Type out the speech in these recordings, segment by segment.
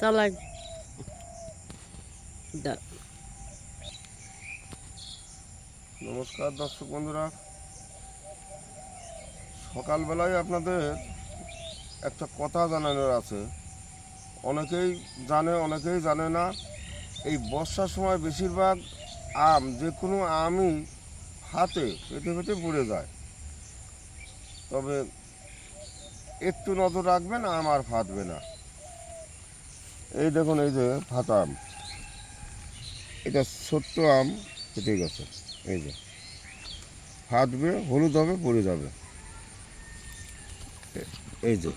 চালাই নমস্কার দর্শক বন্ধুরা, সকালবেলায় আপনাদের একটা কথা জানানোর আছে। অনেকেই জানে, অনেকেই জানে না। এই বর্ষার সময় বেশিরভাগ যে কোনো আমই হাতে পেতে পেতে পড়ে যায়। তবে একটু নজর রাখবেন, আম আর ফাটবে না। এই দেখুন, এই যে ফাটা আম, এটা ছোট্ট আম ফেটে গেছে। এই যে ফাটবে, হলুদ হবে, পড়ে যাবে। এই যে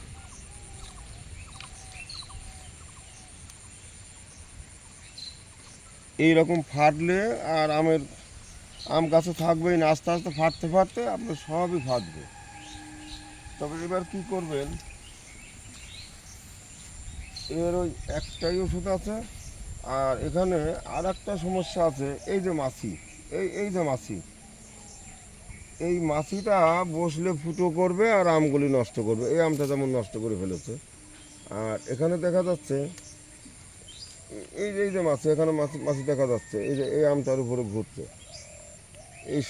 এইরকম ফাটলে আর আম গাছে থাকবেই না, আস্তে আস্তে ফাটতে ফাটতে আপনার সবই ফাটবে। তবে এবার কি করবেন, এর ওই একটাই ওষুধ আছে। আর এখানে আর একটা সমস্যা আছে, এই যে মাছি, এই যে মাছি, এই মাছিটা বসলে ফুটো করবে আর আমগুলি নষ্ট করবে। এই আমটা যেমন নষ্ট করে ফেলেছে। আর এখানে দেখা যাচ্ছে এই যে মাছি, এখানে মাছি মাছি দেখা যাচ্ছে, এই যে এই আমটার উপরে ঘুরছে। এই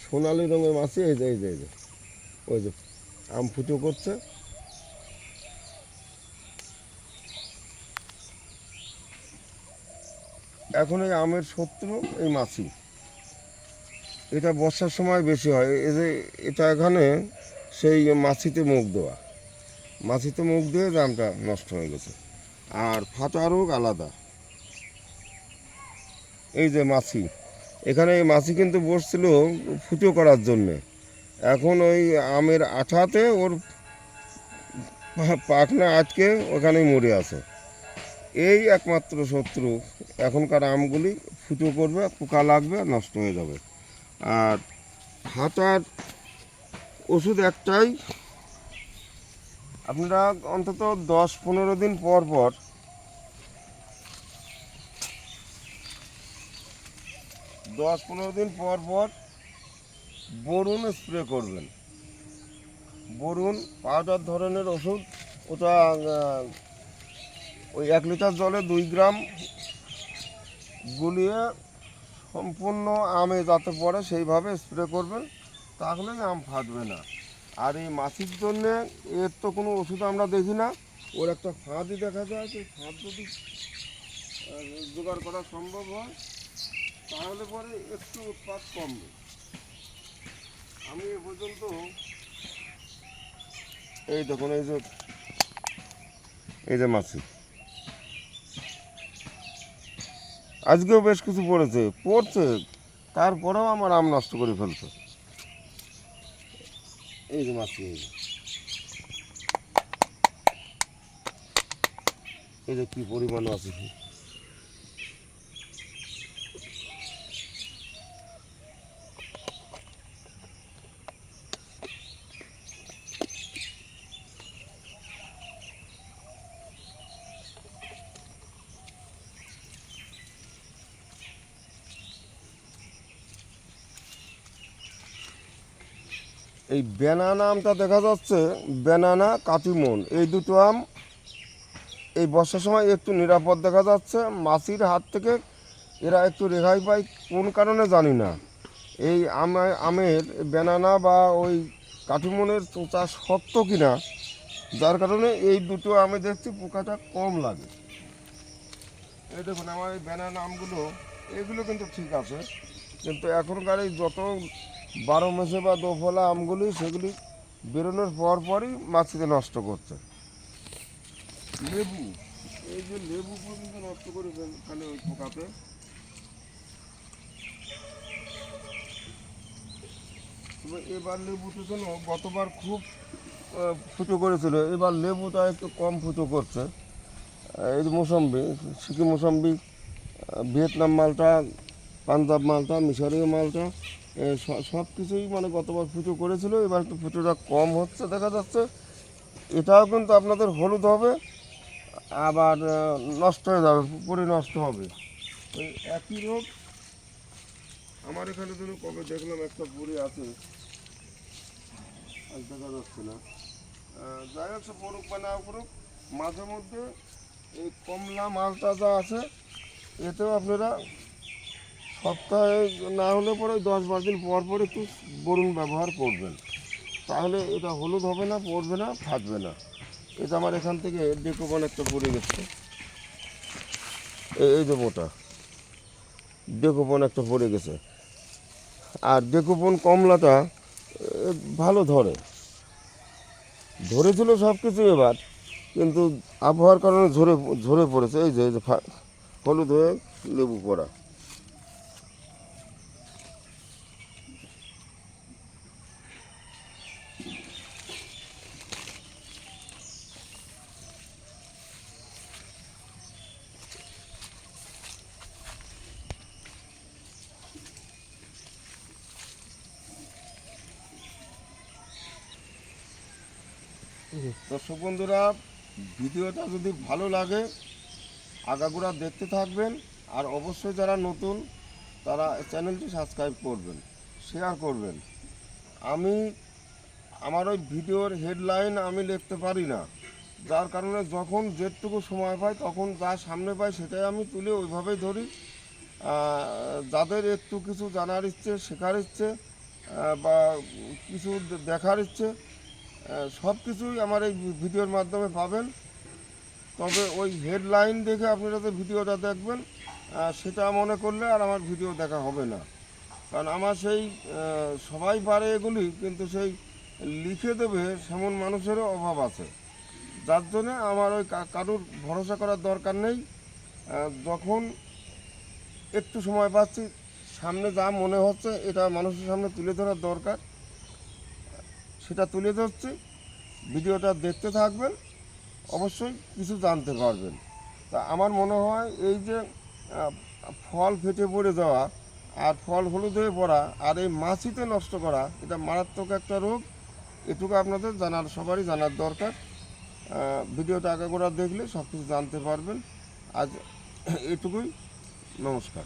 সোনালি রঙের মাছি, এই যে ওই যে আম ফুটো করছে। এখন এই আমের শত্রু এই মাছি। এটা বর্ষার সময় বেশি হয়। এই যে এটা এখানে সেই মাছিতে মুখ দেওয়া, মাছিতে মুখ দিয়ে আমটা নষ্ট হয়ে গেছে। আর ফাটা রোগ আলাদা। এই যে মাছি, এখানে এই মাছি কিন্তু বসছিল ফুটো করার জন্যে। এখন ওই আমের আঠাতে ওর পাখনা আটকে ওখানেই মরে আছে। এই একমাত্র শত্রু। এখনকার আমগুলি ফুটো করবে, পোকা লাগবে, নষ্ট হয়ে যাবে। আর হাতার ওষুধ একটাই, আপনারা অন্তত 10-15 দিন পর পর 10-15 দিন পর পর বোরন স্প্রে করবেন। বোরন পাউডার ধরনের ওষুধ, ওটা ওই 1 লিটার জলে 2 গ্রাম গুলিয়ে সম্পূর্ণ আমে যাতে পড়ে সেইভাবে স্প্রে করবেন, তাহলেই আম ফাটবে না। আর এই মাছির জন্যে এর তো কোনো ওষুধ আমরা দেখি না। ওর একটা ফাঁদই দেখা যায়, সেই ফাঁদ যদি জোগাড় করা সম্ভব হয় তাহলে পরে একটু উৎপাত কমবে। আমি এ পর্যন্ত এই দেখুন, এই যে মাছি, আজকেও বেশ কিছু পড়ছে, তারপরেও আমার আম নষ্ট করে ফেলছে। এই যে মাছি, এই যে কী পরিমাণ আছে। এই ব্যানানা আমটা দেখা যাচ্ছে, ব্যানানা কাটিমন, এই দুটো আম এই বর্ষার সময় একটু নিরাপদ দেখা যাচ্ছে। মাছির হাত থেকে এরা একটু রেহাই পায়, কোন কারণে জানি না। এই আমের ব্যানানা বা ওই কাটিমনের চোঁচা শক্ত কিনা, যার কারণে এই দুটো আমি দেখছি পোকাটা কম লাগে। এই দেখুন, আমার এই ব্যানানা আমগুলো, এগুলো কিন্তু ঠিক আছে, কিন্তু এখনকার এই যত 12 মেসে বা দোফলা আমগুলি, সেগুলি বেরোনোর পর পরই মাছিতে নষ্ট করছে। লেবু, এই যে লেবু পর্যন্ত নষ্ট করে ফেলে ওই পোকাতে। তবে এবার লেবুতে যেন গতবার খুব ফুটো করেছিল, এবার লেবুটা একটু কম ফুটো করছে। এই যে মোসাম্বি, সিকিম মোসাম্বি, ভিয়েতনাম মালটা, পাঞ্জাব মালটা, মিশরীয় মালটা, সব কিছুই মানে গতবার ফুটো করেছিল, এবার একটু ফুটোটা কম হচ্ছে দেখা যাচ্ছে। এটাও কিন্তু আপনাদের হলুদ হবে, আবার নষ্ট হয়ে যাবে, পুরো নষ্ট হবে। ওই একই রোগ আমার এখানে যেন কবে দেখলাম একটা পড়ে আছে, আজ দেখা যাচ্ছে না। যাই হোক, সে পড়ুক বা না পড়ুক, মাঝে মধ্যে এই কমলা মালটা যা আছে এতেও আপনারা সপ্তাহে না হলে পরে 10-12 দিন পর পর একটু বোরন ব্যবহার করবেন, তাহলে এটা হলুদ হবে না, পড়বে না, ফাটবে না। এটা আমার এখান থেকে ডেকোবন একটা পড়ে গেছে, এই যে মোটা ডেকোবন একটা পড়ে গেছে। আর ডেকোবন কমলাটা ভালো ধরেছিল সব কিছু এবার, কিন্তু আবহাওয়ার কারণে ঝরে ঝরে পড়েছে। এই যে হলুদ হয়ে লেবু পড়া। দর্শক বন্ধুরা, ভিডিওটা যদি ভালো লাগে আগাগোড়া দেখতে থাকবেন, আর অবশ্যই যারা নতুন তারা চ্যানেলটি সাবস্ক্রাইব করবেন, শেয়ার করবেন। আমার ওই ভিডিওর হেডলাইন আমি লিখতে পারি না, যার কারণে যখন যেটুকু সময় পাই তখন যা সামনে পাই সেটাই আমি তুলে ওইভাবেই ধরি। যাদের একটু কিছু জানার ইচ্ছে, শেখার ইচ্ছে, বা কিছু দেখার ইচ্ছে, সব কিছুই আমার এই ভিডিওর মাধ্যমে পাবেন। তবে ওই হেডলাইন দেখে আপনারা যে ভিডিওটা দেখবেন সেটা মনে করলে আর আমার ভিডিও দেখা হবে না, কারণ আমার সেই সবাই পারে এগুলি, কিন্তু সেই লিখে দেবে সেমন মানুষেরও অভাব আছে, যার জন্যে আমার ওই কারুর ভরসা করার দরকার নেই। যখন একটু সময় পাচ্ছি, সামনে যা মনে হচ্ছে এটা মানুষের সামনে তুলে ধরার দরকার, সেটা তুলে ধরছি। ভিডিওটা দেখতে থাকবেন, অবশ্যই কিছু জানতে পারবেন। তা আমার মনে হয় এই যে ফল ফেটে পড়ে যাওয়া আর ফল হলুদ হয়ে পড়া আর এই মাছিতে নষ্ট করা, এটা মারাত্মক একটা রোগ। এটুকু আপনাদের সবারই জানার দরকার। ভিডিওটা আগাগোড়া দেখলে সব কিছু জানতে পারবেন। আজ এটুকুই, নমস্কার।